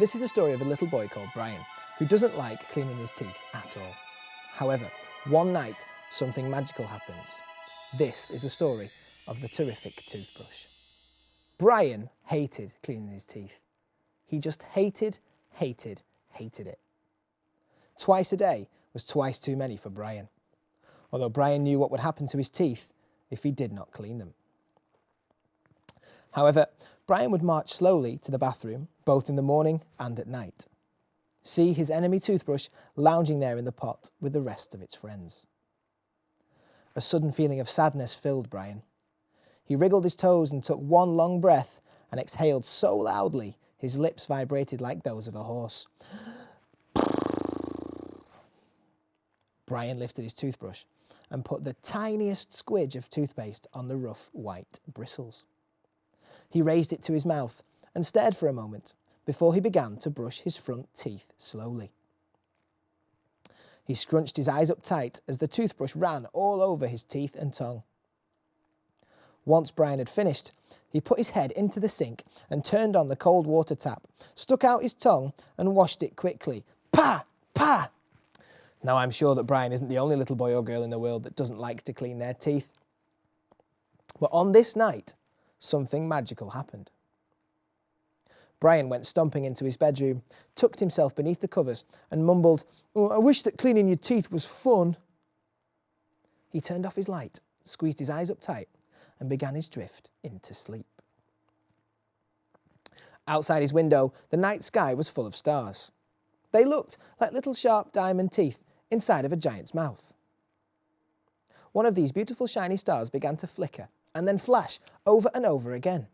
This is the story of a little boy called Brian, who doesn't like cleaning his teeth at all. However, one night, something magical happens. This is the story of the Terrific Toothbrush. Brian hated cleaning his teeth. He just hated it. Twice a day was twice too many for Brian, although Brian knew what would happen to his teeth if he did not clean them. However, Brian would march slowly to the bathroom, both in the morning and at night. See his enemy toothbrush lounging there in the pot with the rest of its friends. A sudden feeling of sadness filled Brian. He wriggled his toes and took one long breath and exhaled so loudly his lips vibrated like those of a horse. Brian lifted his toothbrush and put the tiniest squidge of toothpaste on the rough white bristles. He raised it to his mouth and stared for a moment before he began to brush his front teeth slowly. He scrunched his eyes up tight as the toothbrush ran all over his teeth and tongue. Once Brian had finished, he put his head into the sink and turned on the cold water tap, stuck out his tongue and washed it quickly. Pa! Pa! Now I'm sure that Brian isn't the only little boy or girl in the world that doesn't like to clean their teeth. But on this night, something magical happened. Brian went stomping into his bedroom, tucked himself beneath the covers and mumbled, "Oh, I wish that cleaning your teeth was fun." He turned off his light, squeezed his eyes up tight and began his drift into sleep. Outside his window, the night sky was full of stars. They looked like little sharp diamond teeth inside of a giant's mouth. One of these beautiful shiny stars began to flicker and then flash over and over again.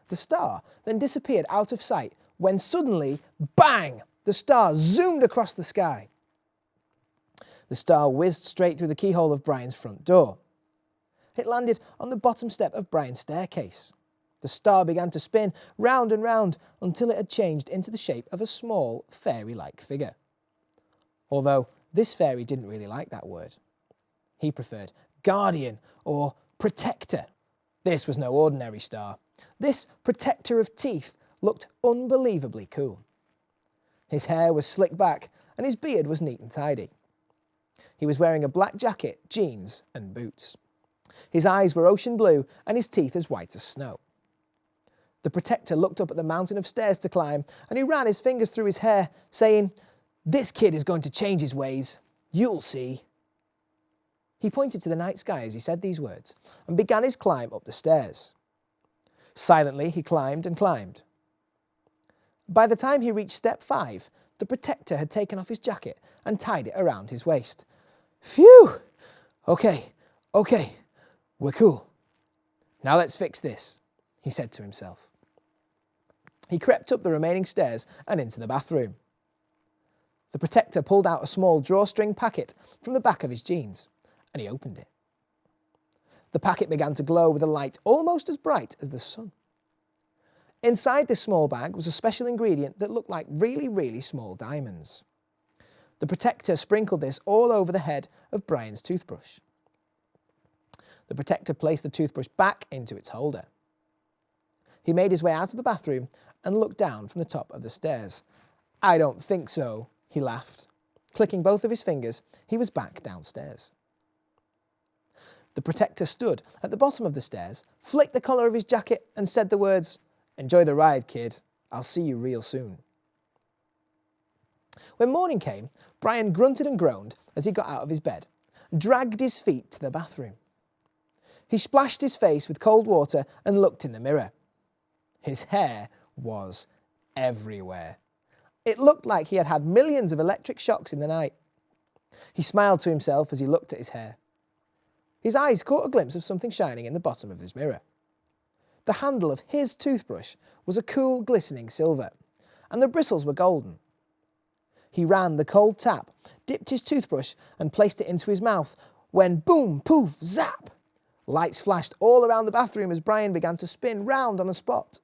The star then disappeared out of sight when suddenly, bang, the star zoomed across the sky. The star whizzed straight through the keyhole of Brian's front door. It landed on the bottom step of Brian's staircase. The star began to spin round and round until it had changed into the shape of a small fairy-like figure. Although this fairy didn't really like that word. He preferred guardian or protector. This was no ordinary star. This protector of teeth looked unbelievably cool. His hair was slicked back and his beard was neat and tidy. He was wearing a black jacket, jeans and boots. His eyes were ocean blue and his teeth as white as snow. The protector looked up at the mountain of stairs to climb and he ran his fingers through his hair, saying, "This kid is going to change his ways. You'll see." He pointed to the night sky as he said these words and began his climb up the stairs. Silently, he climbed and climbed. By the time he reached step 5, the protector had taken off his jacket and tied it around his waist. Phew! Okay, we're cool. Now let's fix this, he said to himself. He crept up the remaining stairs and into the bathroom. The protector pulled out a small drawstring packet from the back of his jeans and he opened it. The packet began to glow with a light almost as bright as the sun. Inside this small bag was a special ingredient that looked like really small diamonds. The protector sprinkled this all over the head of Brian's toothbrush. The protector placed the toothbrush back into its holder. He made his way out of the bathroom and looked down from the top of the stairs. "I don't think so," he laughed. Clicking both of his fingers, he was back downstairs. The protector stood at the bottom of the stairs, flicked the collar of his jacket and said the words, "Enjoy the ride, kid. I'll see you real soon." When morning came, Brian grunted and groaned as he got out of his bed, dragged his feet to the bathroom. He splashed his face with cold water and looked in the mirror. His hair was everywhere. It looked like he had had millions of electric shocks in the night. He smiled to himself as he looked at his hair. His eyes caught a glimpse of something shining in the bottom of his mirror. The handle of his toothbrush was a cool, glistening silver, and the bristles were golden. He ran the cold tap, dipped his toothbrush and placed it into his mouth when boom, poof, zap! Lights flashed all around the bathroom as Brian began to spin round on the spot.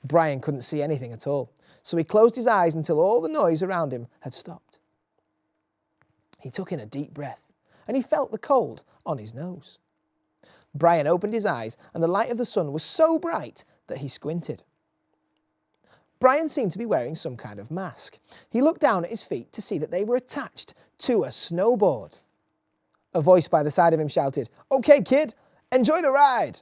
Brian couldn't see anything at all, so he closed his eyes until all the noise around him had stopped. He took in a deep breath and he felt the cold on his nose. Brian opened his eyes and the light of the sun was so bright that he squinted. Brian seemed to be wearing some kind of mask. He looked down at his feet to see that they were attached to a snowboard. A voice by the side of him shouted, "Okay, kid, enjoy the ride."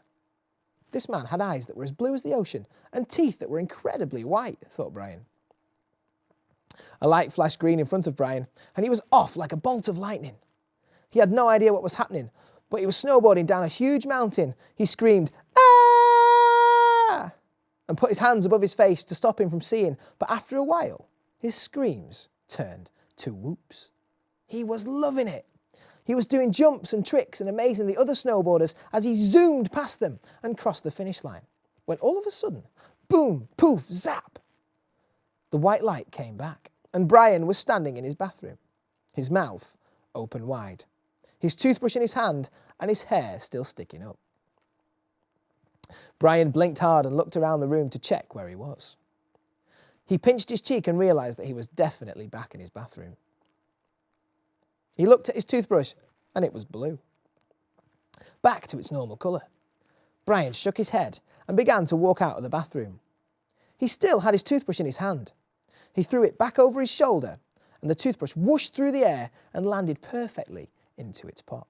This man had eyes that were as blue as the ocean and teeth that were incredibly white, thought Brian. A light flashed green in front of Brian, and he was off like a bolt of lightning. He had no idea what was happening, but he was snowboarding down a huge mountain. He screamed, "Ah!" and put his hands above his face to stop him from seeing, but after a while, his screams turned to whoops. He was loving it. He was doing jumps and tricks and amazing the other snowboarders as he zoomed past them and crossed the finish line, when all of a sudden, boom, poof, zap, the white light came back, and Brian was standing in his bathroom, his mouth open wide, his toothbrush in his hand and his hair still sticking up. Brian blinked hard and looked around the room to check where he was. He pinched his cheek and realised that he was definitely back in his bathroom. He looked at his toothbrush and it was blue, back to its normal colour. Brian shook his head and began to walk out of the bathroom. He still had his toothbrush in his hand. He threw it back over his shoulder and the toothbrush whooshed through the air and landed perfectly into its pot.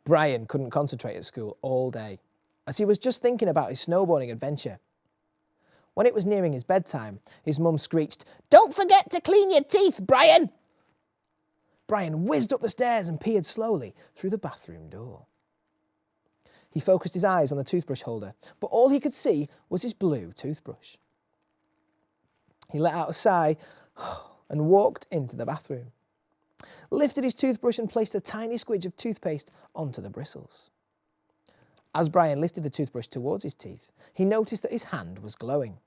Brian couldn't concentrate at school all day, as he was just thinking about his snowboarding adventure. When it was nearing his bedtime, his mum screeched, "Don't forget to clean your teeth, Brian!" Brian whizzed up the stairs and peered slowly through the bathroom door. He focused his eyes on the toothbrush holder, but all he could see was his blue toothbrush. He let out a sigh and walked into the bathroom, lifted his toothbrush and placed a tiny squidge of toothpaste onto the bristles. As Brian lifted the toothbrush towards his teeth, he noticed that his hand was glowing.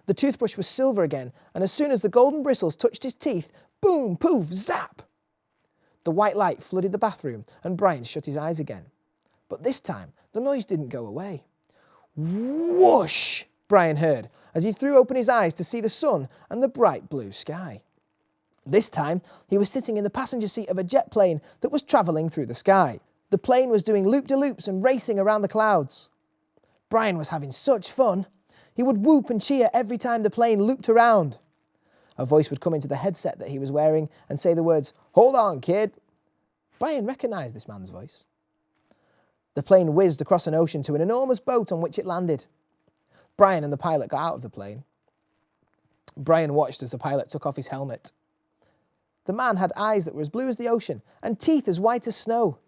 The toothbrush was silver again, and as soon as the golden bristles touched his teeth, boom, poof, zap! The white light flooded the bathroom, and Brian shut his eyes again. But this time, the noise didn't go away. Whoosh! Brian heard, as he threw open his eyes to see the sun and the bright blue sky. This time, he was sitting in the passenger seat of a jet plane that was travelling through the sky. The plane was doing loop-de-loops and racing around the clouds. Brian was having such fun. He would whoop and cheer every time the plane looped around. A voice would come into the headset that he was wearing and say the words, "Hold on, kid." Brian recognised this man's voice. The plane whizzed across an ocean to an enormous boat on which it landed. Brian and the pilot got out of the plane. Brian watched as the pilot took off his helmet. The man had eyes that were as blue as the ocean and teeth as white as snow.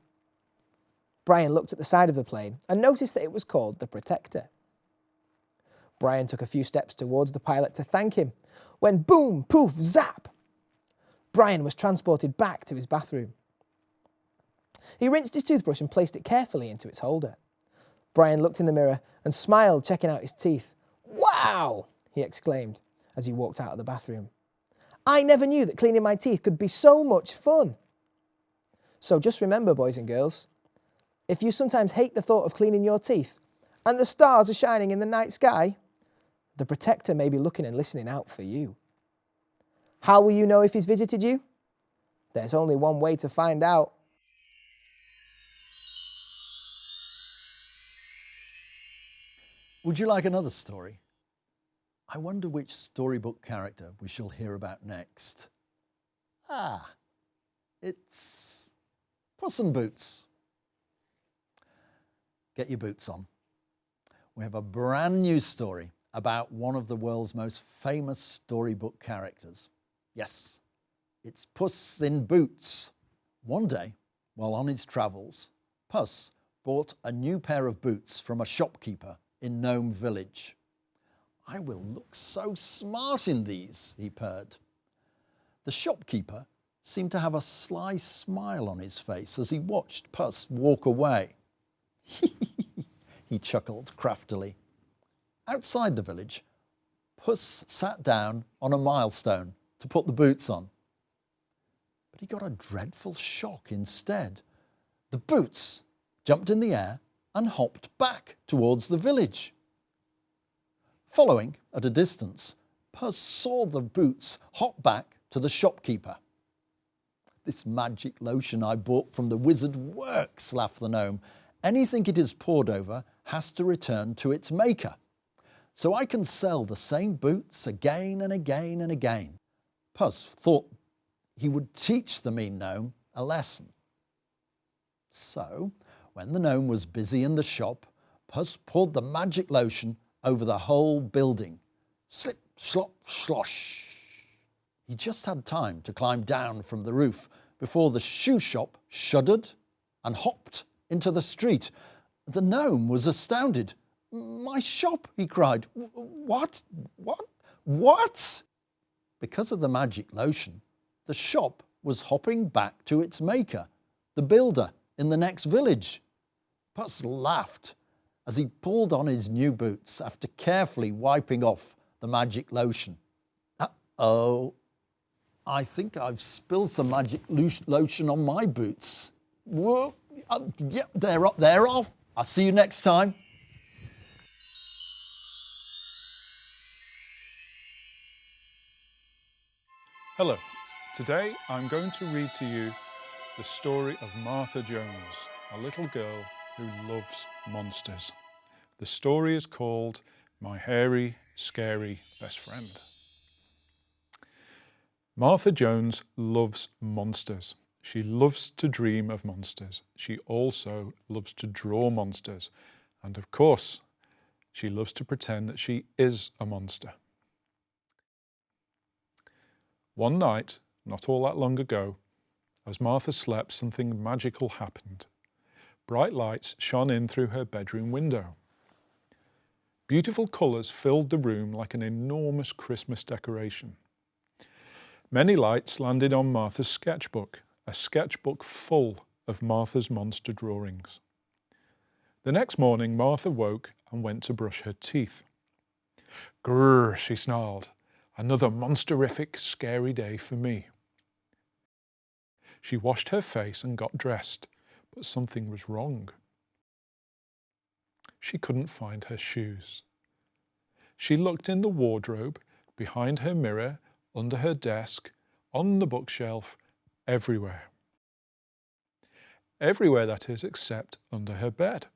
Brian looked at the side of the plane and noticed that it was called the Protector. Brian took a few steps towards the pilot to thank him, when boom, poof, zap! Brian was transported back to his bathroom. He rinsed his toothbrush and placed it carefully into its holder. Brian looked in the mirror and smiled, checking out his teeth. "Wow!" he exclaimed as he walked out of the bathroom. "I never knew that cleaning my teeth could be so much fun." So just remember, boys and girls, if you sometimes hate the thought of cleaning your teeth and the stars are shining in the night sky, the Protector may be looking and listening out for you. How will you know if he's visited you? There's only one way to find out. Would you like another story? I wonder which storybook character we shall hear about next. It's Puss in Boots. Get your boots on. We have a brand new story about one of the world's most famous storybook characters. Yes, it's Puss in Boots. One day, while on his travels, Puss bought a new pair of boots from a shopkeeper in Gnome Village. "I will look so smart in these," he purred. The shopkeeper seemed to have a sly smile on his face as he watched Puss walk away. He chuckled craftily. Outside the village, Puss sat down on a milestone to put the boots on. But he got a dreadful shock instead. The boots jumped in the air and hopped back towards the village. Following at a distance, Puss saw the boots hop back to the shopkeeper. "This magic lotion I bought from the wizard works," laughed the gnome. "Anything it is poured over has to return to its maker. so I can sell the same boots again and again and again. Puss thought he would teach the mean gnome a lesson. So, when the gnome was busy in the shop, Puss poured the magic lotion over the whole building. Slip, slop, slosh. He just had time to climb down from the roof before the shoe shop shuddered and hopped into the street. The gnome was astounded. "My shop," he cried. What? Because of the magic lotion, the shop was hopping back to its maker, the builder in the next village. Puss laughed as he pulled on his new boots after carefully wiping off the magic lotion. Uh-oh, I think I've spilled some magic lotion on my boots. Whoa, yep, they're off. I'll see you next time. Hello, today I'm going to read to you the story of Martha Jones, a little girl who loves monsters. The story is called My Hairy, Scary Best Friend. Martha Jones loves monsters. She loves to dream of monsters. She also loves to draw monsters. And of course, she loves to pretend that she is a monster. One night, not all that long ago, as Martha slept, something magical happened. Bright lights shone in through her bedroom window. Beautiful colours filled the room like an enormous Christmas decoration. Many lights landed on Martha's sketchbook, a sketchbook full of Martha's monster drawings. The next morning, Martha woke and went to brush her teeth. "Grrr," she snarled. "Another monsterific, scary day for me." She washed her face and got dressed, but something was wrong. She couldn't find her shoes. She looked in the wardrobe, behind her mirror, under her desk, on the bookshelf, everywhere. Everywhere, that is, except under her bed.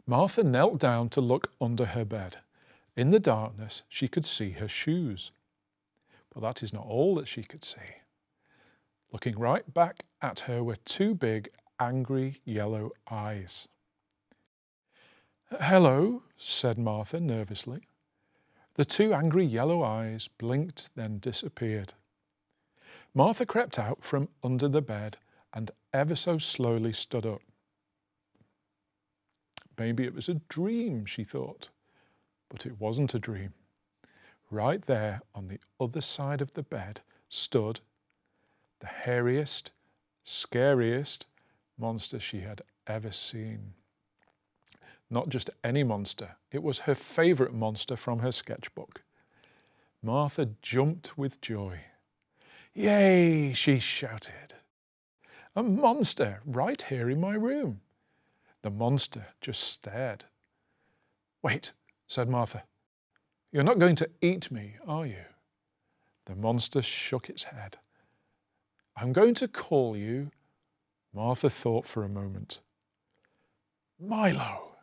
Martha knelt down to look under her bed. In the darkness, she could see her shoes. But that is not all that she could see. Looking right back at her were two big, angry yellow eyes. "Hello," said Martha nervously. The two angry yellow eyes blinked, then disappeared. Martha crept out from under the bed and ever so slowly stood up. Maybe it was a dream, she thought. But it wasn't a dream. Right there on the other side of the bed stood the hairiest, scariest monster she had ever seen. Not just any monster, it was her favourite monster from her sketchbook. Martha jumped with joy. "Yay!" she shouted. "A monster right here in my room." The monster just stared. "Wait," said Martha. "You're not going to eat me, are you?" The monster shook its head. "I'm going to call you," Martha thought for a moment. "Milo."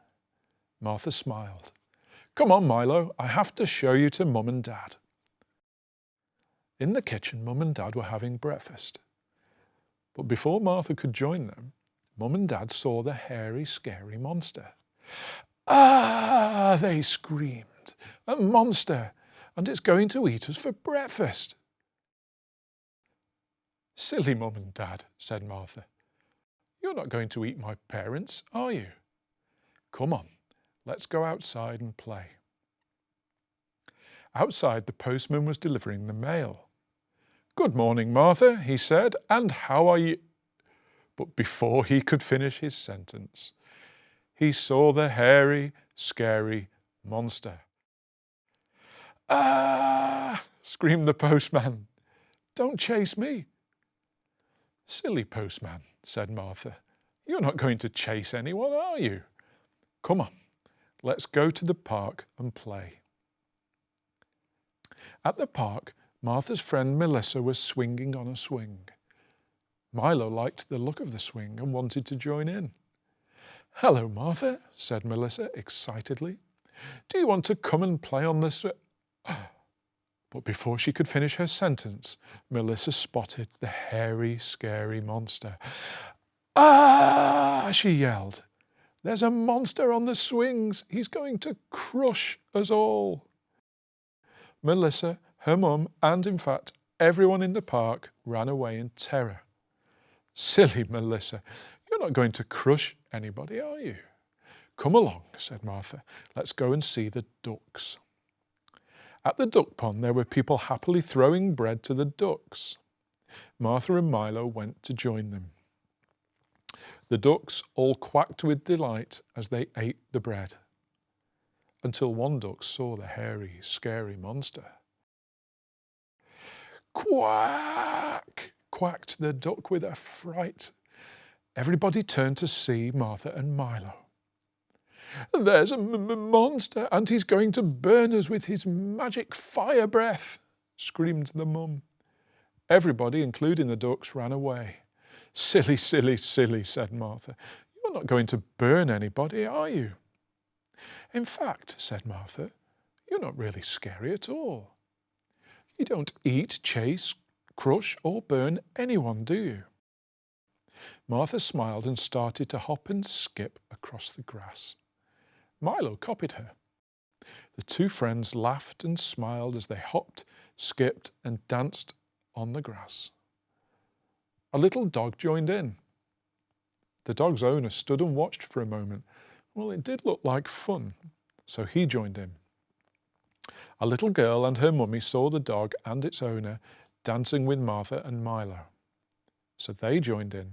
Martha smiled. "Come on, Milo, I have to show you to Mum and Dad." In the kitchen, Mum and Dad were having breakfast. But before Martha could join them, Mum and Dad saw the hairy, scary monster. "Ah!" they screamed. "A monster! And it's going to eat us for breakfast." "Silly Mum and Dad," said Martha. "You're not going to eat my parents, are you? Come on, let's go outside and play." Outside, the postman was delivering the mail. "Good morning, Martha," he said, "and how are you?" But before he could finish his sentence, he saw the hairy, scary monster. "Ah!" screamed the postman. "Don't chase me." "Silly postman," said Martha. "You're not going to chase anyone, are you? Come on, let's go to the park and play." At the park, Martha's friend Melissa was swinging on a swing. Milo liked the look of the swing and wanted to join in. "Hello, Martha," said Melissa excitedly. Do you want to come and play on this? But before she could finish her sentence, Melissa spotted the hairy, scary monster. Ah! She yelled. There's a monster on the swings. He's going to crush us all. Melissa, her mum, and in fact, everyone in the park ran away in terror. Silly Melissa, you're not going to crush anybody, are you? Come along, said Martha. Let's go and see the ducks. At the duck pond, there were people happily throwing bread to the ducks. Martha and Milo went to join them. The ducks all quacked with delight as they ate the bread, until one duck saw the hairy, scary monster. Quack! Quacked the duck with a fright. Everybody turned to see Martha and Milo. There's a monster, and he's going to burn us with his magic fire breath, screamed the mum. Everybody, including the ducks, ran away. Silly, silly, silly, said Martha. You're not going to burn anybody, are you? In fact, said Martha, you're not really scary at all. You don't eat, chase, crush, or burn anyone, do you? Martha smiled and started to hop and skip across the grass. Milo copied her. The two friends laughed and smiled as they hopped, skipped, and danced on the grass. A little dog joined in. The dog's owner stood and watched for a moment. Well, it did look like fun, so he joined in. A little girl and her mummy saw the dog and its owner dancing with Martha and Milo, so they joined in.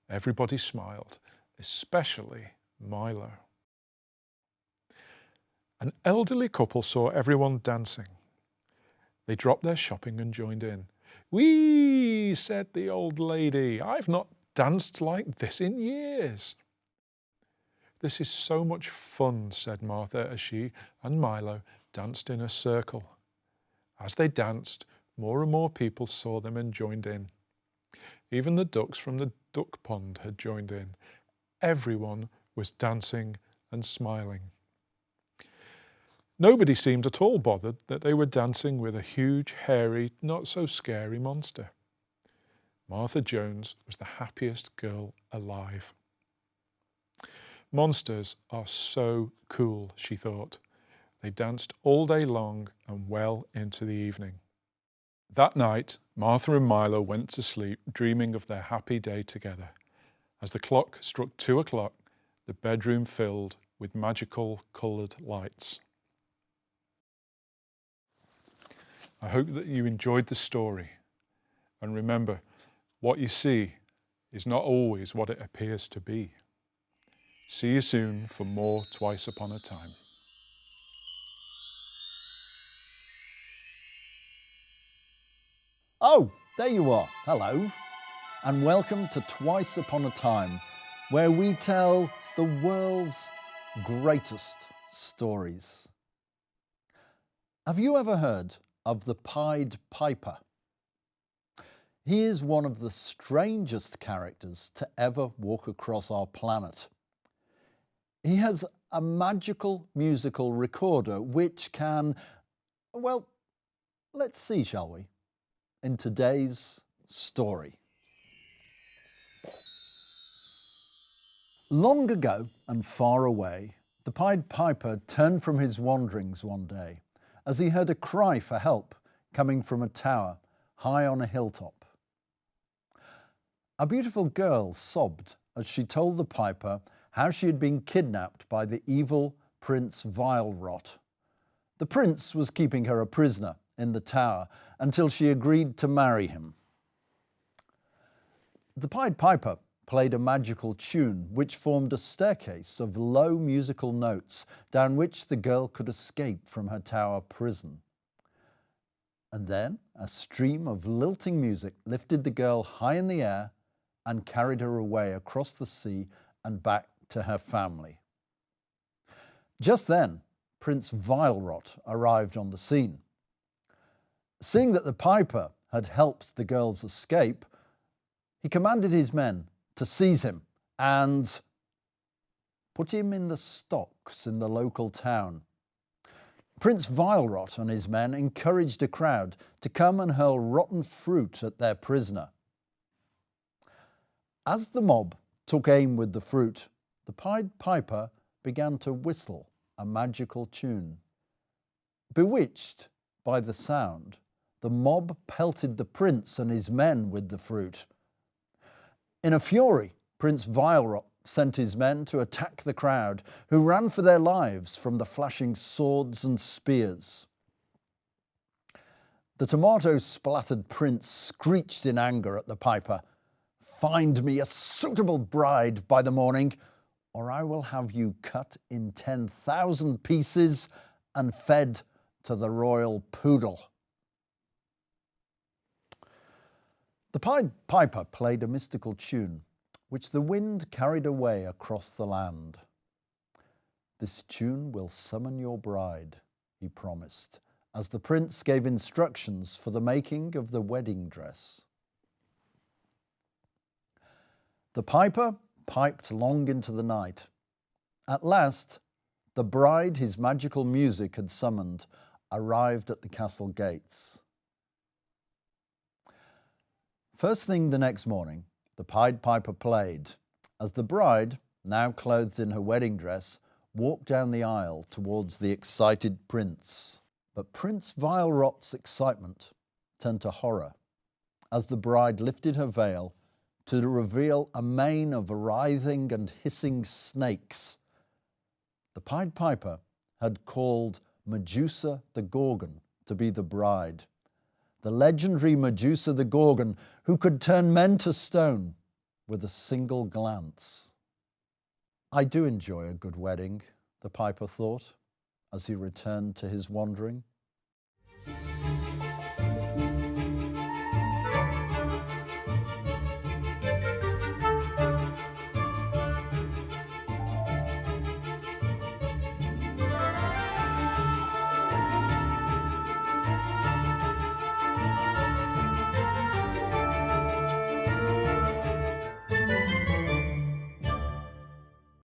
Everybody smiled, especially Milo. An elderly couple saw everyone dancing. They dropped their shopping and joined in. Whee, said the old lady. I've not danced like this in years. This is so much fun, said Martha as she and Milo danced in a circle. As they danced, more and more people saw them and joined in. Even the ducks from the duck pond had joined in. Everyone was dancing and smiling. Nobody seemed at all bothered that they were dancing with a huge, hairy, not-so-scary monster. Martha Jones was the happiest girl alive. Monsters are so cool, she thought. They danced all day long and well into the evening. That night, Martha and Milo went to sleep, dreaming of their happy day together. As the clock struck 2 o'clock, the bedroom filled with magical coloured lights. I hope that you enjoyed the story. And remember, what you see is not always what it appears to be. See you soon for more Twice Upon a Time. Oh, there you are. Hello. And welcome to Twice Upon a Time, where we tell the world's greatest stories. Have you ever heard of the Pied Piper? He is one of the strangest characters to ever walk across our planet. He has a magical musical recorder which can, well, let's see, shall we, in today's story. Long ago and far away, the Pied Piper turned from his wanderings one day as he heard a cry for help coming from a tower high on a hilltop. A beautiful girl sobbed as she told the piper how she had been kidnapped by the evil Prince Vilerot. The prince was keeping her a prisoner in the tower until she agreed to marry him. The Pied Piper played a magical tune which formed a staircase of low musical notes down which the girl could escape from her tower prison. And then a stream of lilting music lifted the girl high in the air and carried her away across the sea and back to her family. Just then, Prince Vilerot arrived on the scene. Seeing that the piper had helped the girl's escape, he commanded his men to seize him and put him in the stocks in the local town. Prince Vilerot and his men encouraged a crowd to come and hurl rotten fruit at their prisoner. As the mob took aim with the fruit, the Pied Piper began to whistle a magical tune. Bewitched by the sound, the mob pelted the prince and his men with the fruit. In a fury, Prince Vilerot sent his men to attack the crowd, who ran for their lives from the flashing swords and spears. The tomato-splattered prince screeched in anger at the piper, "Find me a suitable bride by the morning, or I will have you cut in 10,000 pieces and fed to the royal poodle." The Pied Piper played a mystical tune, which the wind carried away across the land. "This tune will summon your bride," he promised, as the prince gave instructions for the making of the wedding dress. The piper piped long into the night. At last, the bride his magical music had summoned arrived at the castle gates. First thing the next morning, the Pied Piper played, as the bride, now clothed in her wedding dress, walked down the aisle towards the excited prince. But Prince Vilerot's excitement turned to horror as the bride lifted her veil to reveal a mane of writhing and hissing snakes. The Pied Piper had called Medusa the Gorgon to be the bride, the legendary Medusa the Gorgon, who could turn men to stone with a single glance. "I do enjoy a good wedding," the piper thought, as he returned to his wandering.